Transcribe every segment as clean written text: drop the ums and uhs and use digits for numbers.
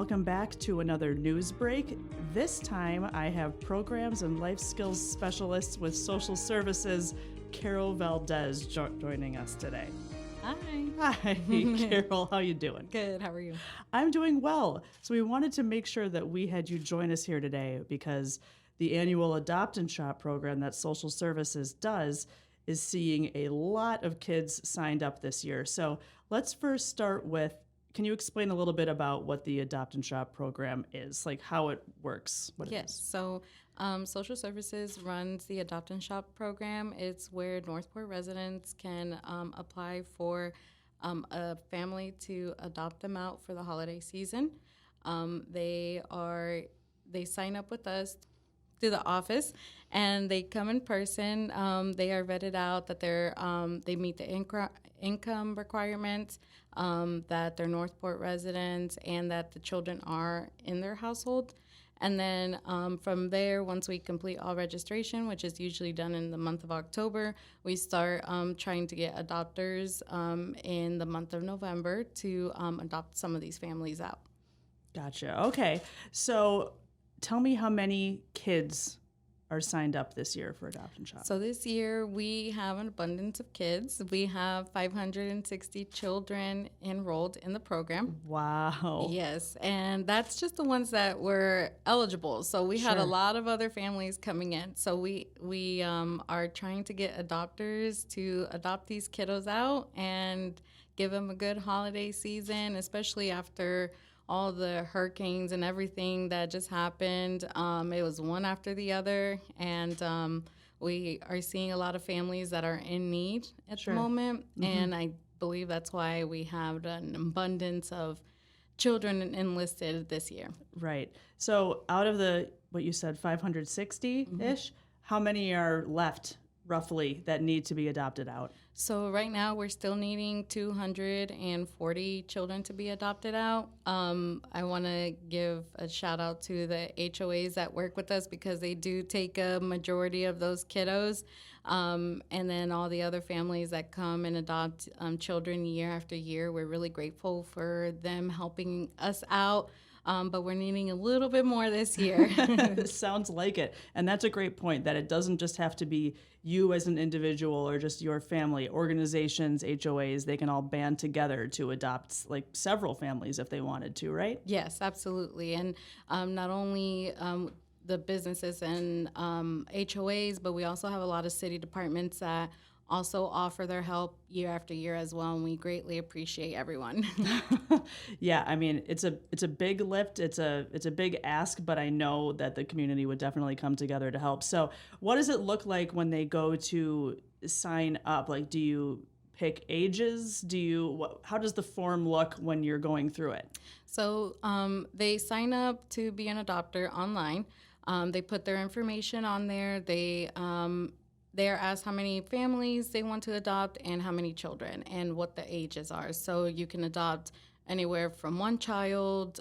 Welcome back to another Newsbreak. This time I have Programs and Life Skills Specialist with Social Services, Carol Valdez, joining us today. Hi, Carol. How you doing? Good. How are you? I'm doing well. So we wanted to make sure that we had you join us here today because the annual Adopt and Shop program that Social Services does is seeing a lot of kids signed up this year. So let's first start with, can you explain a little bit about what the Adopt and Shop program is, like how it works? Yes. So Social Services runs the Adopt and Shop program. It's where Northport residents can apply for a family to adopt them out for the holiday season. They sign up with us through the office, and they come in person. They are vetted out that they meet the income requirements, that they're Northport residents, and that the children are in their household. And then from there, once we complete all registration, which is usually done in the month of October, we start trying to get adopters in the month of November to adopt some of these families out. Gotcha. Okay. So tell me how many kids are signed up this year for Adopt and Shop. So this year we have an abundance of kids. We have 560 children enrolled in the program. Wow. Yes, and that's just the ones that were eligible. So we had a lot of other families coming in. So we are trying to get adopters to adopt these kiddos out and give them a good holiday season, especially after all the hurricanes and everything that just happened. It was one after the other, and we are seeing a lot of families that are in need at the moment, and I believe that's why we have an abundance of children enlisted this year. Right. So out of what you said, 560-ish, how many are left roughly that need to be adopted out? So right now we're still needing 240 children to be adopted out. I want to give a shout out to the HOAs that work with us because they do take a majority of those kiddos. And then all the other families that come and adopt children year after year, we're really grateful for them helping us out. But we're needing a little bit more this year. Sounds like it. And that's a great point, that it doesn't just have to be you as an individual or just your family. Organizations, HOAs, they can all band together to adopt like several families if they wanted to, right? Yes, absolutely. And not only the businesses and HOAs, but we also have a lot of city departments that also offer their help year after year as well, and we greatly appreciate everyone. Yeah, I mean, it's a big lift, it's a big ask, but I know that the community would definitely come together to help. So what does it look like when they go to sign up? Like, do you pick ages? How does the form look when you're going through it? So they sign up to be an adopter online. They put their information on there. They're asked how many families they want to adopt and how many children and what the ages are. So you can adopt anywhere from one child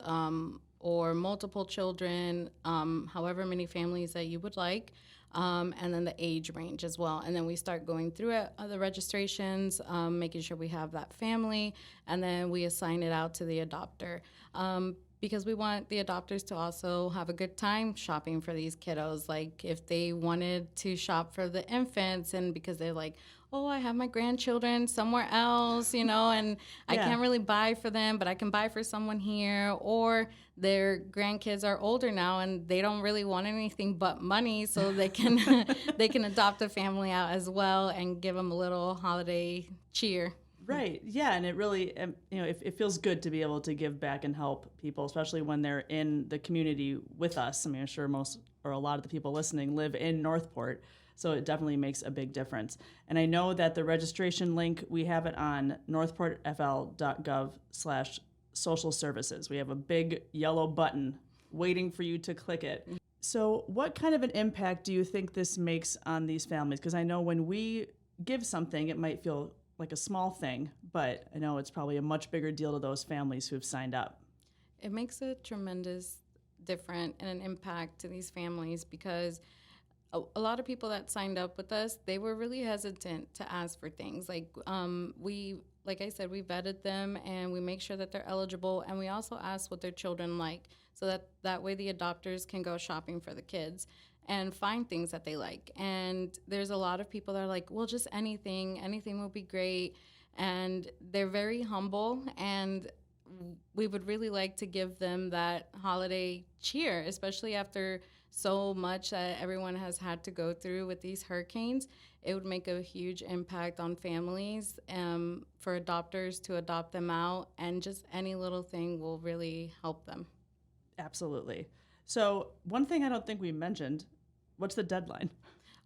or multiple children, however many families that you would like, and then the age range as well. And then we start going through the registrations, making sure we have that family, and then we assign it out to the adopter. Because we want the adopters to also have a good time shopping for these kiddos. Like if they wanted to shop for the infants and because they're like, oh, I have my grandchildren somewhere else, and I can't really buy for them, but I can buy for someone here. Or their grandkids are older now and they don't really want anything but money, so they can they can adopt a family out as well and give them a little holiday cheer. Right. Yeah. And it really, it feels good to be able to give back and help people, especially when they're in the community with us. I mean, I'm sure most or a lot of the people listening live in Northport, so it definitely makes a big difference. And I know that the registration link, we have it on NorthPortFL.gov/SocialServices. We have a big yellow button waiting for you to click it. So what kind of an impact do you think this makes on these families? Because I know when we give something, it might feel like a small thing, but I know it's probably a much bigger deal to those families who've signed up. It makes a tremendous difference and an impact to these families because a lot of people that signed up with us, they were really hesitant to ask for things. Like like I said, we vetted them and we make sure that they're eligible, and we also ask what their children like, so that way the adopters can go shopping for the kids and find things that they like. And there's a lot of people that are like, well, just anything will be great. And they're very humble, and we would really like to give them that holiday cheer, especially after so much that everyone has had to go through with these hurricanes. It would make a huge impact on families, for adopters to adopt them out, and just any little thing will really help them. Absolutely. So one thing I don't think we mentioned, what's the deadline?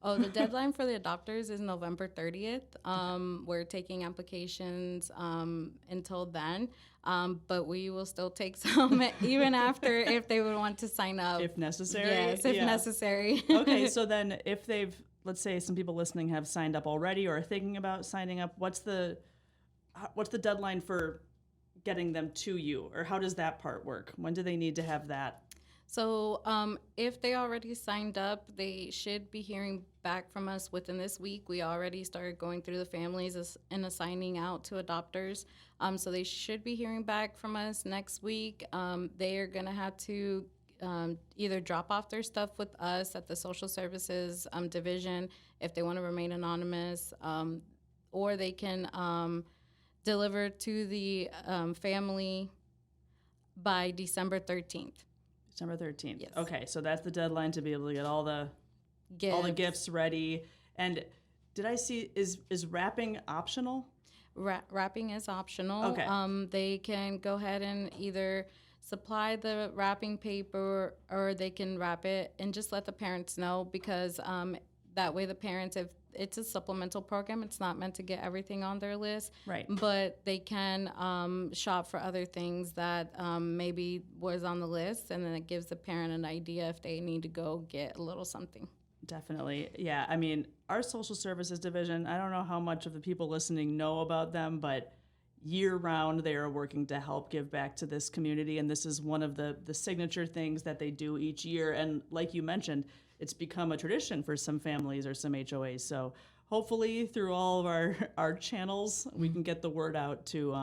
Oh, the deadline for the adopters is November 30th. We're taking applications until then, but we will still take some even after, if they would want to sign up. If necessary? Yes, if necessary. Okay, so then if they've, let's say some people listening have signed up already or are thinking about signing up, what's the deadline for getting them to you? Or how does that part work? When do they need to have that? So if they already signed up, they should be hearing back from us within this week. We already started going through the families and assigning out to adopters. So they should be hearing back from us next week. They are going to have to either drop off their stuff with us at the Social Services division if they want to remain anonymous, or they can deliver to the family by December 13th. December 13th. Yes. Okay, so that's the deadline to be able to get all the gifts ready. And did I see, is wrapping optional? Wrapping is optional. Okay. They can go ahead and either supply the wrapping paper, or they can wrap it and just let the parents know, because that way the parents, if it's a supplemental program, it's not meant to get everything on their list. Right. But they can shop for other things that maybe was on the list, and then it gives the parent an idea if they need to go get a little something. Definitely. Yeah. I mean, our social services division, I don't know how much of the people listening know about them, but year round they are working to help give back to this community. And this is one of the signature things that they do each year. And like you mentioned, it's become a tradition for some families or some HOAs. So hopefully through all of our channels, we can get the word out to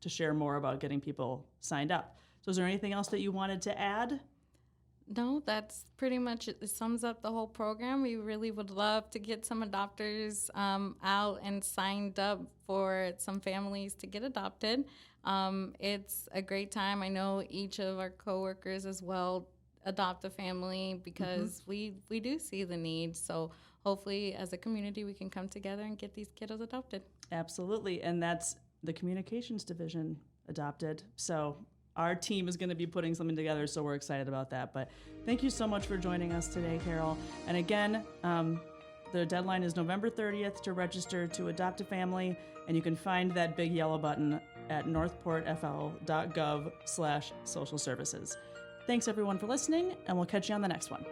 share more about getting people signed up. So is there anything else that you wanted to add? No, that's pretty much it. It sums up the whole program. We really would love to get some adopters out and signed up for some families to get adopted. It's a great time. I know each of our coworkers as well adopt a family, because we do see the need. So hopefully as a community we can come together and get these kiddos adopted. Absolutely. And that's the communications division adopted. So our team is going to be putting something together, so we're excited about that. But thank you so much for joining us today, Carol. And again, the deadline is November 30th to register to adopt a family, and you can find that big yellow button at NorthPortFL.gov/socialservices. Thanks everyone for listening, and we'll catch you on the next one.